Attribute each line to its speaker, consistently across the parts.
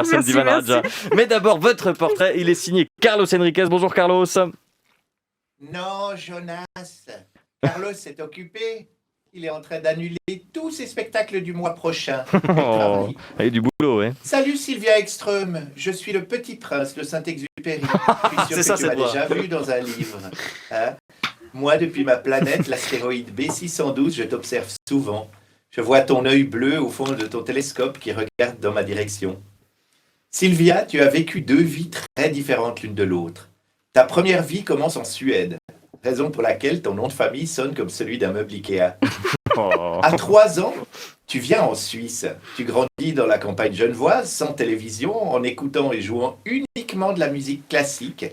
Speaker 1: personne d'Ivan Raja. Mais d'abord, votre portrait, il est signé Carlos Enriquez. Bonjour Carlos.
Speaker 2: Non, Jonas. Carlos est occupé. Il est en train d'annuler tous ses spectacles du mois prochain.
Speaker 1: Oh, il y a du boulot, ouais.
Speaker 2: Salut Sylvia Ekström. Je suis le petit prince de Saint-Exupéry. Je suis sûr que tu m'as déjà vu dans un livre. Hein? Moi, depuis ma planète, l'astéroïde B612, je t'observe souvent. Je vois ton œil bleu au fond de ton télescope qui regarde dans ma direction. Sylvia, tu as vécu 2 vies très différentes l'une de l'autre. Ta première vie commence en Suède, raison pour laquelle ton nom de famille sonne comme celui d'un meuble Ikea.
Speaker 1: Oh.
Speaker 2: À 3 ans, tu viens en Suisse. Tu grandis dans la campagne genevoise, sans télévision, en écoutant et jouant uniquement de la musique classique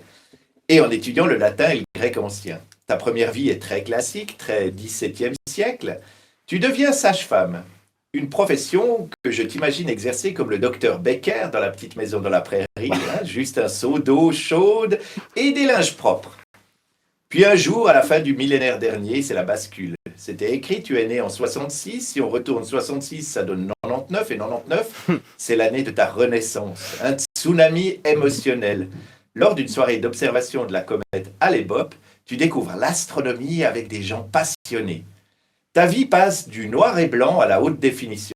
Speaker 2: et en étudiant le latin et le grec ancien. Ta première vie est très classique, très 17e siècle. Tu deviens sage-femme, une profession que je t'imagine exercer comme le docteur Becker dans la petite maison dans la prairie, hein, juste un seau d'eau chaude et des linges propres. Puis un jour, à la fin du millénaire dernier, c'est la bascule. C'était écrit, tu es né en 66, si on retourne 66, ça donne 99, et 99, c'est l'année de ta renaissance. Un tsunami émotionnel. Lors d'une soirée d'observation de la comète Hale-Bopp, tu découvres l'astronomie avec des gens passionnés. Ta vie passe du noir et blanc à la haute définition,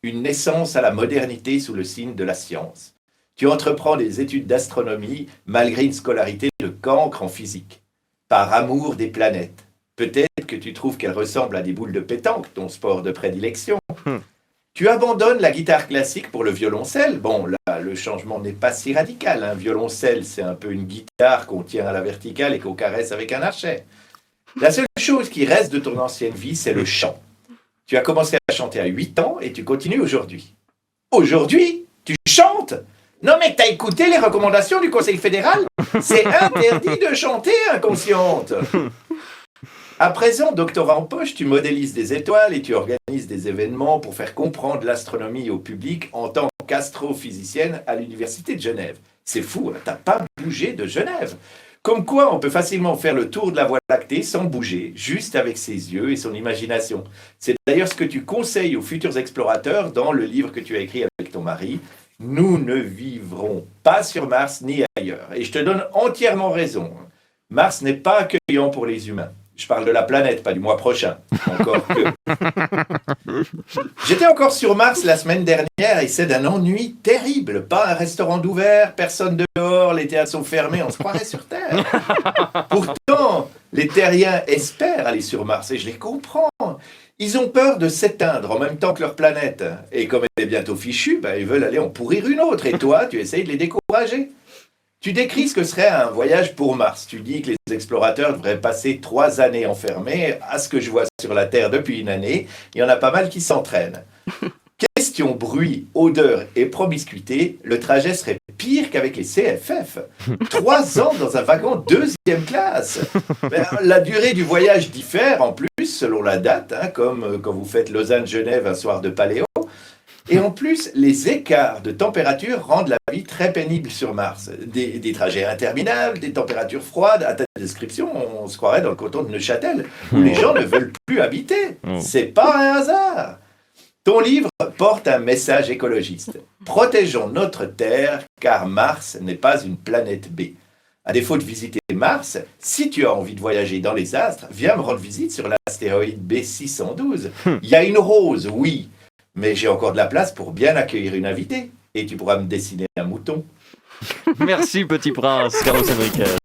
Speaker 2: une naissance à la modernité sous le signe de la science. Tu entreprends des études d'astronomie malgré une scolarité de cancre en physique. Par amour des planètes. Peut-être que tu trouves qu'elles ressemblent à des boules de pétanque, ton sport de prédilection. Tu abandonnes la guitare classique pour le violoncelle. Bon, là, le changement n'est pas si radical. Un violoncelle, c'est un peu une guitare qu'on tient à la verticale et qu'on caresse avec un archet. La seule chose qui reste de ton ancienne vie, c'est le chant. Tu as commencé à chanter à 8 ans et tu continues aujourd'hui. Aujourd'hui, tu chantes ? Non mais t'as écouté les recommandations du Conseil fédéral ? C'est interdit de chanter, inconsciente. À présent, doctorat en poche, tu modélises des étoiles et tu organises des événements pour faire comprendre l'astronomie au public en tant qu'astrophysicienne à l'Université de Genève. C'est fou, hein, t'as pas bougé de Genève. Comme quoi, on peut facilement faire le tour de la Voie lactée sans bouger, juste avec ses yeux et son imagination. C'est d'ailleurs ce que tu conseilles aux futurs explorateurs dans le livre que tu as écrit avec ton mari. Nous ne vivrons pas sur Mars ni ailleurs. Et je te donne entièrement raison. Mars n'est pas accueillant pour les humains. Je parle de la planète, pas du mois prochain. Encore que. J'étais encore sur Mars la semaine dernière et c'est d'un ennui terrible. Pas un restaurant d'ouvert, personne dehors, les théâtres sont fermés, on se croirait sur Terre. Pourtant, les terriens espèrent aller sur Mars et je les comprends. Ils ont peur de s'éteindre en même temps que leur planète. Et comme elle est bientôt fichue, ils veulent aller en pourrir une autre. Et toi, tu essayes de les décourager. Tu décris ce que serait un voyage pour Mars. Tu dis que les explorateurs devraient passer 3 années enfermés. À ce que je vois sur la Terre depuis une année, il y en a pas mal qui s'entraînent. Question bruit, odeur et promiscuité, le trajet serait pire qu'avec les CFF. 3 ans dans un wagon 2e classe. La durée du voyage diffère en plus selon la date, hein, comme quand vous faites Lausanne-Genève un soir de paléo. Et en plus, les écarts de température rendent la vie très pénible sur Mars. Des trajets interminables, des températures froides. À ta description, on se croirait dans le canton de Neuchâtel, où les gens ne veulent plus habiter. C'est pas un hasard. Ton livre porte un message écologiste. Protégeons notre Terre, car Mars n'est pas une planète B. À défaut de visiter Mars, si tu as envie de voyager dans les astres, viens me rendre visite sur l'astéroïde B612. Il y a une rose, oui, mais j'ai encore de la place pour bien accueillir une invitée. Et tu pourras me dessiner un mouton.
Speaker 1: Merci, petit prince, Carlos Enriquez.